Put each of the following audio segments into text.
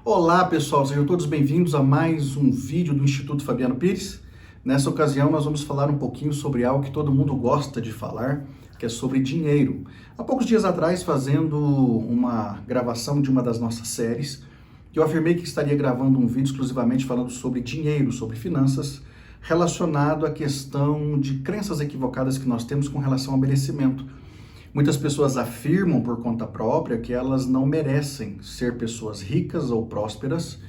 Olá pessoal, sejam todos bem-vindos a mais um vídeo do Instituto Fabiano Pires. Nessa ocasião nós vamos falar um pouquinho sobre algo que todo mundo gosta de falar, que é sobre dinheiro. Há poucos dias atrás, fazendo uma gravação de uma das nossas séries, eu afirmei que estaria gravando um vídeo exclusivamente falando sobre dinheiro, sobre finanças, relacionado à questão de crenças equivocadas que nós temos com relação ao merecimento. Muitas pessoas afirmam por conta própria que elas não merecem ser pessoas ricas ou prósperas.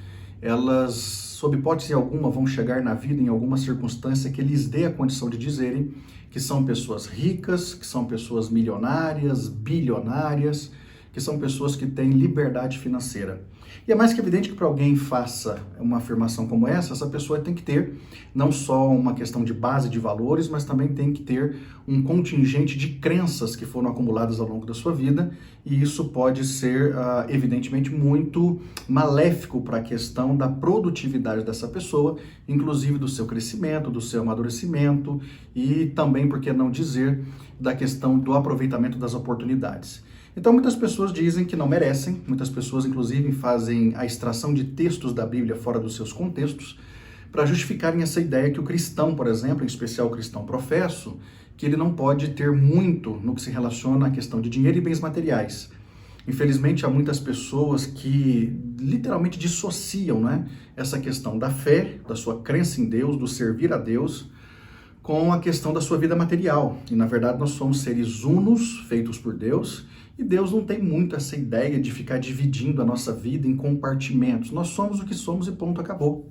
Elas, sob hipótese alguma, vão chegar na vida em alguma circunstância que lhes dê a condição de dizerem que são pessoas ricas, que são pessoas milionárias, bilionárias, que são pessoas que têm liberdade financeira. E é mais que evidente que para alguém faça uma afirmação como essa pessoa tem que ter não só uma questão de base de valores, mas também tem que ter um contingente de crenças que foram acumuladas ao longo da sua vida, e isso pode ser, evidentemente, muito maléfico para a questão da produtividade dessa pessoa, inclusive do seu crescimento, do seu amadurecimento e também, por que não dizer, da questão do aproveitamento das oportunidades. Então, muitas pessoas dizem que não merecem, muitas pessoas, inclusive, fazem a extração de textos da Bíblia fora dos seus contextos para justificarem essa ideia que o cristão, por exemplo, em especial o cristão professo, que ele não pode ter muito no que se relaciona à questão de dinheiro e bens materiais. Infelizmente, há muitas pessoas que literalmente dissociam, essa questão da fé, da sua crença em Deus, do servir a Deus, com a questão da sua vida material. E, na verdade, nós somos seres unos, feitos por Deus, e Deus não tem muito essa ideia de ficar dividindo a nossa vida em compartimentos. Nós somos o que somos e ponto, acabou,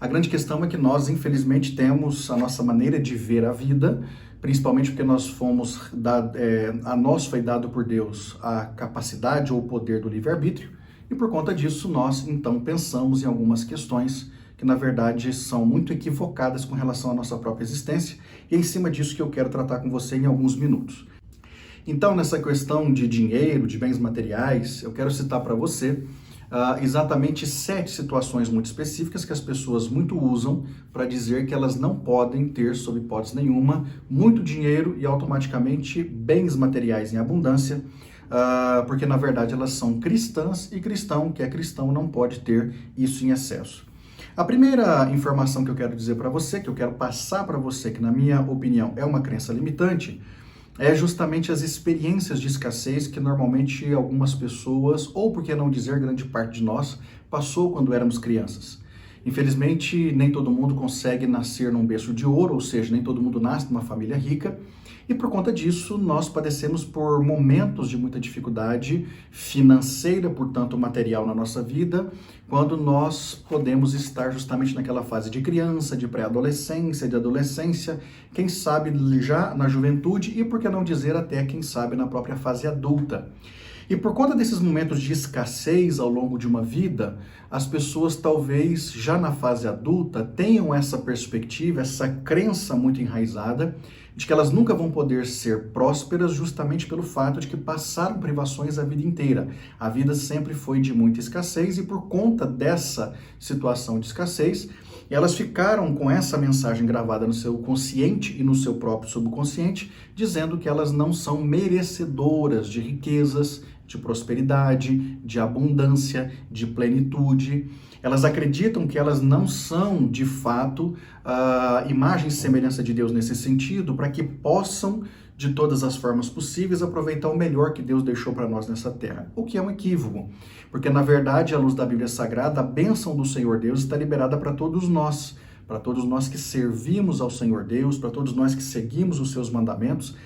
A grande questão é que nós, infelizmente, temos a nossa maneira de ver a vida, principalmente porque a nós foi dado por Deus a capacidade ou o poder do livre-arbítrio, e por conta disso nós, então, pensamos em algumas questões que, na verdade, são muito equivocadas com relação à nossa própria existência, e é em cima disso que eu quero tratar com você em alguns minutos. Então, nessa questão de dinheiro, de bens materiais, eu quero citar para você exatamente 7 situações muito específicas que as pessoas muito usam para dizer que elas não podem ter, sob hipótese nenhuma, muito dinheiro e automaticamente bens materiais em abundância, porque na verdade elas são cristãs e cristão, que é cristão, não pode ter isso em excesso. A primeira informação que eu quero dizer para você, que eu quero passar para você, que na minha opinião é uma crença limitante, é justamente as experiências de escassez que normalmente algumas pessoas, ou por que não dizer grande parte de nós, passou quando éramos crianças. Infelizmente, nem todo mundo consegue nascer num berço de ouro, ou seja, nem todo mundo nasce numa família rica, e por conta disso nós padecemos por momentos de muita dificuldade financeira, portanto material na nossa vida, quando nós podemos estar justamente naquela fase de criança, de pré-adolescência, de adolescência, quem sabe já na juventude e por que não dizer até, quem sabe, na própria fase adulta. E por conta desses momentos de escassez ao longo de uma vida, as pessoas talvez já na fase adulta tenham essa perspectiva, essa crença muito enraizada de que elas nunca vão poder ser prósperas justamente pelo fato de que passaram privações a vida inteira. A vida sempre foi de muita escassez e por conta dessa situação de escassez, elas ficaram com essa mensagem gravada no seu consciente e no seu próprio subconsciente, dizendo que elas não são merecedoras de riquezas, de prosperidade, de abundância, de plenitude. Elas acreditam que elas não são, de fato, imagem e semelhança de Deus nesse sentido, para que possam, de todas as formas possíveis, aproveitar o melhor que Deus deixou para nós nessa terra. O que é um equívoco, porque, na verdade, à luz da Bíblia Sagrada, a bênção do Senhor Deus está liberada para todos nós que servimos ao Senhor Deus, para todos nós que seguimos os seus mandamentos.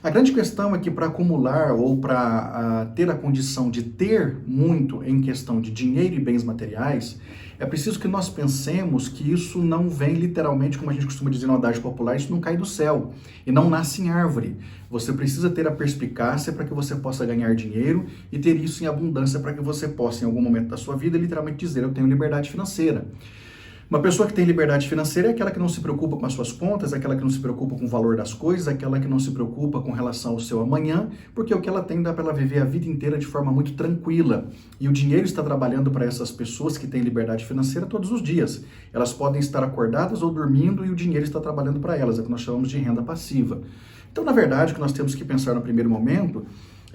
A grande questão é que para acumular ou para ter a condição de ter muito em questão de dinheiro e bens materiais, é preciso que nós pensemos que isso não vem literalmente, como a gente costuma dizer na adagem popular, isso não cai do céu e não nasce em árvore. Você precisa ter a perspicácia para que você possa ganhar dinheiro e ter isso em abundância para que você possa, em algum momento da sua vida, literalmente dizer: eu tenho liberdade financeira. Uma pessoa que tem liberdade financeira é aquela que não se preocupa com as suas contas, é aquela que não se preocupa com o valor das coisas, é aquela que não se preocupa com relação ao seu amanhã, porque o que ela tem dá para ela viver a vida inteira de forma muito tranquila. E o dinheiro está trabalhando para essas pessoas que têm liberdade financeira todos os dias. Elas podem estar acordadas ou dormindo e o dinheiro está trabalhando para elas, é o que nós chamamos de renda passiva. Então, na verdade, o que nós temos que pensar no primeiro momento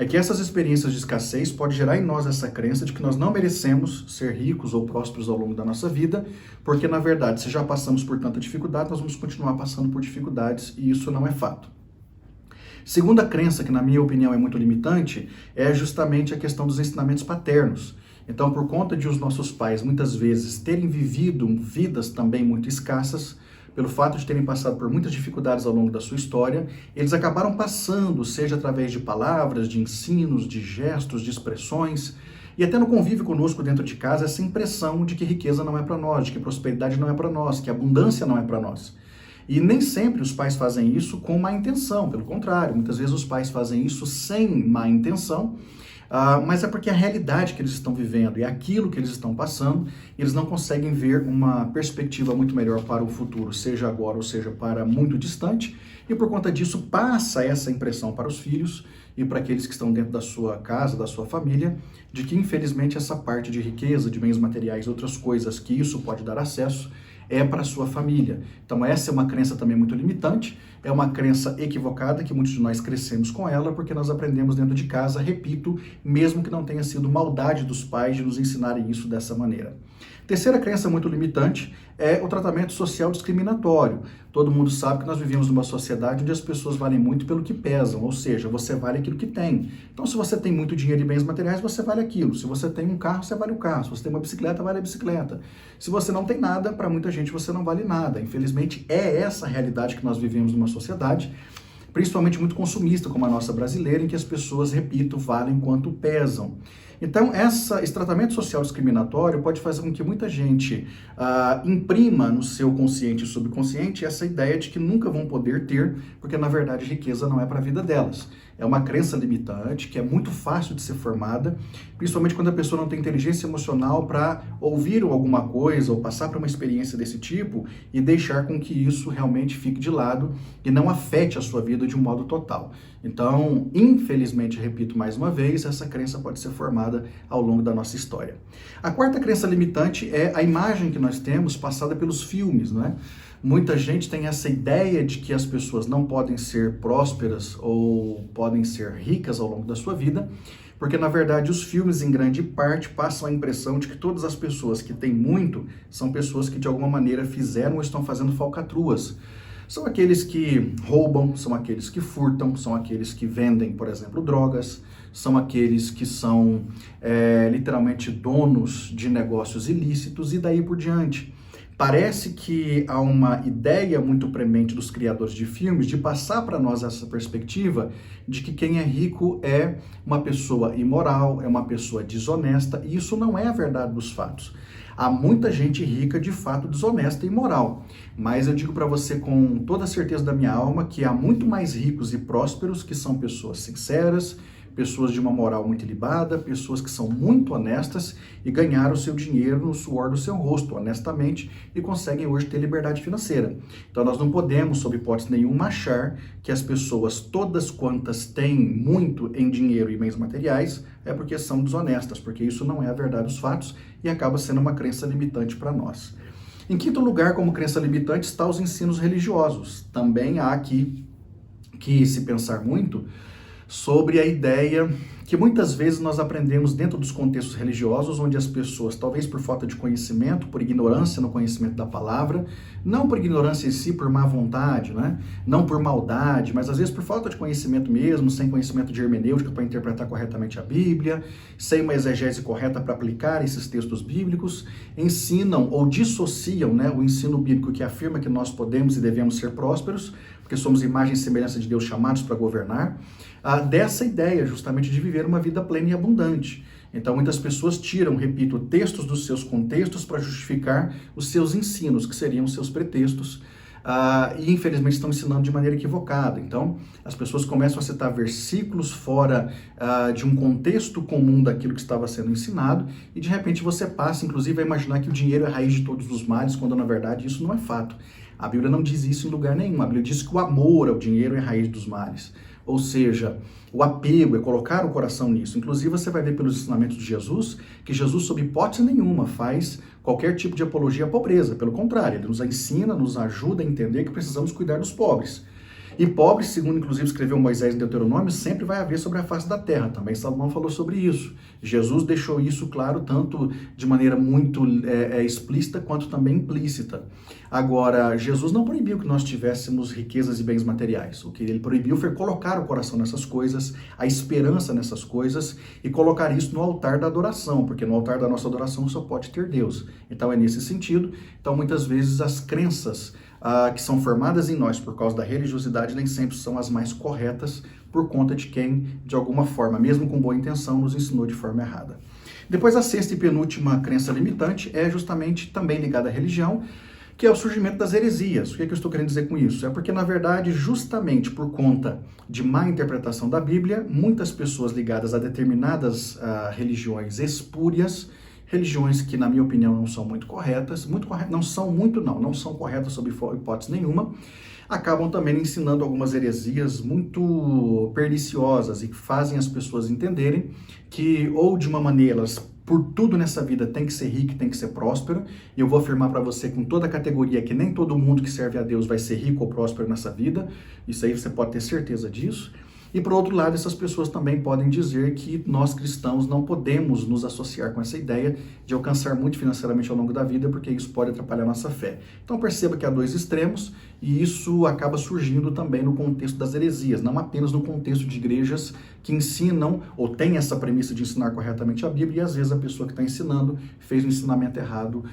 é que essas experiências de escassez podem gerar em nós essa crença de que nós não merecemos ser ricos ou prósperos ao longo da nossa vida, porque na verdade, se já passamos por tanta dificuldade, nós vamos continuar passando por dificuldades e isso não é fato. Segunda crença, que na minha opinião é muito limitante, é justamente a questão dos ensinamentos paternos. Então, por conta de os nossos pais muitas vezes terem vivido vidas também muito escassas, pelo fato de terem passado por muitas dificuldades ao longo da sua história, eles acabaram passando, seja através de palavras, de ensinos, de gestos, de expressões, e até no convívio conosco dentro de casa, essa impressão de que riqueza não é para nós, de que prosperidade não é para nós, que abundância não é para nós. E nem sempre os pais fazem isso com má intenção, pelo contrário, muitas vezes os pais fazem isso sem má intenção, mas é porque a realidade que eles estão vivendo e aquilo que eles estão passando, eles não conseguem ver uma perspectiva muito melhor para o futuro, seja agora ou seja para muito distante, e por conta disso passa essa impressão para os filhos e para aqueles que estão dentro da sua casa, da sua família, de que infelizmente essa parte de riqueza, de bens materiais, outras coisas que isso pode dar acesso, é para a sua família. Então essa é uma crença também muito limitante, é uma crença equivocada que muitos de nós crescemos com ela porque nós aprendemos dentro de casa, repito, mesmo que não tenha sido maldade dos pais de nos ensinarem isso dessa maneira. Terceira crença muito limitante é o tratamento social discriminatório. Todo mundo sabe que nós vivemos numa sociedade onde as pessoas valem muito pelo que pesam, ou seja, você vale aquilo que tem. Então, se você tem muito dinheiro e bens materiais, você vale aquilo. Se você tem um carro, você vale o carro. Se você tem uma bicicleta, vale a bicicleta. Se você não tem nada, para muita gente você não vale nada. Infelizmente, é essa a realidade que nós vivemos numa sociedade, principalmente muito consumista, como a nossa brasileira, em que as pessoas, repito, valem quanto pesam. Então, esse tratamento social discriminatório pode fazer com que muita gente imprima no seu consciente e subconsciente essa ideia de que nunca vão poder ter, porque na verdade riqueza não é para a vida delas. É uma crença limitante que é muito fácil de ser formada, principalmente quando a pessoa não tem inteligência emocional para ouvir alguma coisa ou passar por uma experiência desse tipo e deixar com que isso realmente fique de lado e não afete a sua vida de um modo total. Então, infelizmente, repito mais uma vez, essa crença pode ser formada ao longo da nossa história. A quarta crença limitante é a imagem que nós temos passada pelos filmes, não é? Muita gente tem essa ideia de que as pessoas não podem ser prósperas ou podem ser ricas ao longo da sua vida, porque na verdade os filmes em grande parte passam a impressão de que todas as pessoas que têm muito são pessoas que de alguma maneira fizeram ou estão fazendo falcatruas. São aqueles que roubam, são aqueles que furtam, são aqueles que vendem, por exemplo, drogas, são aqueles que são literalmente donos de negócios ilícitos e daí por diante. Parece que há uma ideia muito premente dos criadores de filmes de passar para nós essa perspectiva de que quem é rico é uma pessoa imoral, é uma pessoa desonesta, e isso não é a verdade dos fatos. Há muita gente rica, de fato, desonesta e imoral, mas eu digo para você com toda a certeza da minha alma que há muito mais ricos e prósperos que são pessoas sinceras, pessoas de uma moral muito ilibada, pessoas que são muito honestas e ganharam o seu dinheiro no suor do seu rosto, honestamente, e conseguem hoje ter liberdade financeira. Então nós não podemos, sob hipótese nenhuma, achar que as pessoas, todas quantas têm muito em dinheiro e bens materiais, é porque são desonestas, porque isso não é a verdade dos fatos e acaba sendo uma crença limitante para nós. Em quinto lugar, como crença limitante, está os ensinos religiosos. Também há aqui que se pensar muito sobre a ideia que muitas vezes nós aprendemos dentro dos contextos religiosos, onde as pessoas, talvez por falta de conhecimento, por ignorância no conhecimento da palavra, não por ignorância em si, por má vontade, né? Não por maldade, mas às vezes por falta de conhecimento mesmo, sem conhecimento de hermenêutica para interpretar corretamente a Bíblia, sem uma exegese correta para aplicar esses textos bíblicos, ensinam ou dissociam, né, o ensino bíblico que afirma que nós podemos e devemos ser prósperos, porque somos imagem e semelhança de Deus chamados para governar, dessa ideia justamente de viver uma vida plena e abundante. Então muitas pessoas tiram, repito, textos dos seus contextos para justificar os seus ensinos, que seriam os seus pretextos, e infelizmente estão ensinando de maneira equivocada. Então as pessoas começam a citar versículos fora de um contexto comum daquilo que estava sendo ensinado, e de repente você passa inclusive a imaginar que o dinheiro é a raiz de todos os males, quando na verdade isso não é fato. A Bíblia não diz isso em lugar nenhum. A Bíblia diz que o amor ao dinheiro é a raiz dos males. Ou seja, o apego é colocar o coração nisso. Inclusive, você vai ver pelos ensinamentos de Jesus, que Jesus, sob hipótese nenhuma, faz qualquer tipo de apologia à pobreza. Pelo contrário, ele nos ensina, nos ajuda a entender que precisamos cuidar dos pobres. E pobre, segundo inclusive escreveu Moisés em Deuteronômio, sempre vai haver sobre a face da terra. Também Salomão falou sobre isso. Jesus deixou isso claro tanto de maneira muito explícita quanto também implícita. Agora, Jesus não proibiu que nós tivéssemos riquezas e bens materiais. O que ele proibiu foi colocar o coração nessas coisas, a esperança nessas coisas e colocar isso no altar da adoração, porque no altar da nossa adoração só pode ter Deus. Então é nesse sentido. Então muitas vezes as crenças que são formadas em nós por causa da religiosidade nem sempre são as mais corretas por conta de quem, de alguma forma, mesmo com boa intenção, nos ensinou de forma errada. Depois, a sexta e penúltima crença limitante é justamente também ligada à religião, que é o surgimento das heresias. O que eu estou querendo dizer com isso? É porque, na verdade, justamente por conta de má interpretação da Bíblia, muitas pessoas ligadas a determinadas religiões espúrias, religiões que, na minha opinião, não são muito corretas, não são corretas sob hipótese nenhuma, acabam também ensinando algumas heresias muito perniciosas e que fazem as pessoas entenderem que, ou de uma maneira, elas, por tudo nessa vida, tem que ser rico, tem que ser próspero, e eu vou afirmar para você com toda a categoria que nem todo mundo que serve a Deus vai ser rico ou próspero nessa vida, isso aí você pode ter certeza disso. E, por outro lado, essas pessoas também podem dizer que nós cristãos não podemos nos associar com essa ideia de alcançar muito financeiramente ao longo da vida, porque isso pode atrapalhar a nossa fé. Então, perceba que há dois extremos e isso acaba surgindo também no contexto das heresias, não apenas no contexto de igrejas que ensinam ou têm essa premissa de ensinar corretamente a Bíblia e, às vezes, a pessoa que está ensinando fez um ensinamento errado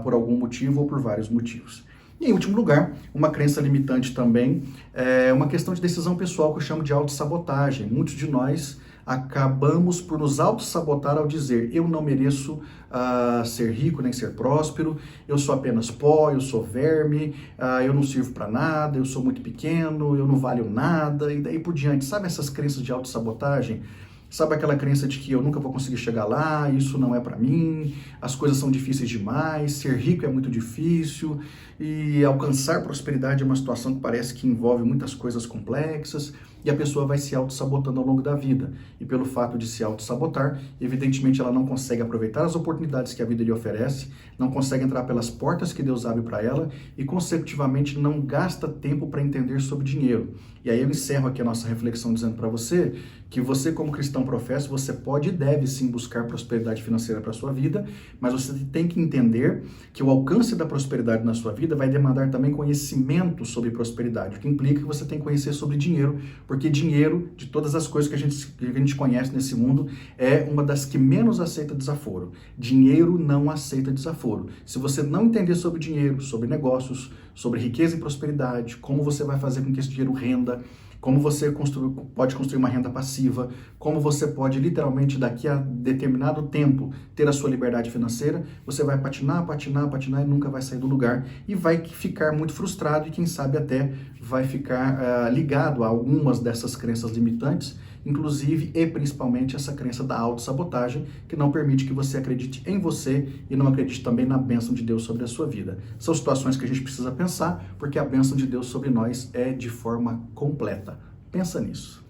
por algum motivo ou por vários motivos. E, em último lugar, uma crença limitante também é uma questão de decisão pessoal que eu chamo de autossabotagem. Muitos de nós acabamos por nos autossabotar ao dizer: eu não mereço ser rico nem ser próspero, eu sou apenas pó, eu sou verme, eu não sirvo para nada, eu sou muito pequeno, eu não valho nada, e daí por diante. Sabe essas crenças de autossabotagem? Sabe aquela crença de que eu nunca vou conseguir chegar lá, isso não é para mim, as coisas são difíceis demais, ser rico é muito difícil e alcançar prosperidade é uma situação que parece que envolve muitas coisas complexas e a pessoa vai se auto-sabotando ao longo da vida. E pelo fato de se auto-sabotar, evidentemente ela não consegue aproveitar as oportunidades que a vida lhe oferece, não consegue entrar pelas portas que Deus abre para ela e, consecutivamente, não gasta tempo para entender sobre dinheiro. E aí eu encerro aqui a nossa reflexão dizendo para você que você, como cristão professo, você pode e deve sim buscar prosperidade financeira para a sua vida, mas você tem que entender que o alcance da prosperidade na sua vida vai demandar também conhecimento sobre prosperidade, o que implica que você tem que conhecer sobre dinheiro, porque dinheiro, de todas as coisas que a gente conhece nesse mundo, é uma das que menos aceita desaforo. Dinheiro não aceita desaforo. Se você não entender sobre dinheiro, sobre negócios, sobre riqueza e prosperidade, como você vai fazer com que esse dinheiro renda, como você pode construir uma renda passiva, como você pode literalmente daqui a determinado tempo ter a sua liberdade financeira, você vai patinar e nunca vai sair do lugar e vai ficar muito frustrado e quem sabe até vai ficar ligado a algumas dessas crenças limitantes, inclusive e principalmente essa crença da autossabotagem, que não permite que você acredite em você e não acredite também na bênção de Deus sobre a sua vida. São situações que a gente precisa pensar, porque a bênção de Deus sobre nós é de forma completa. Pensa nisso.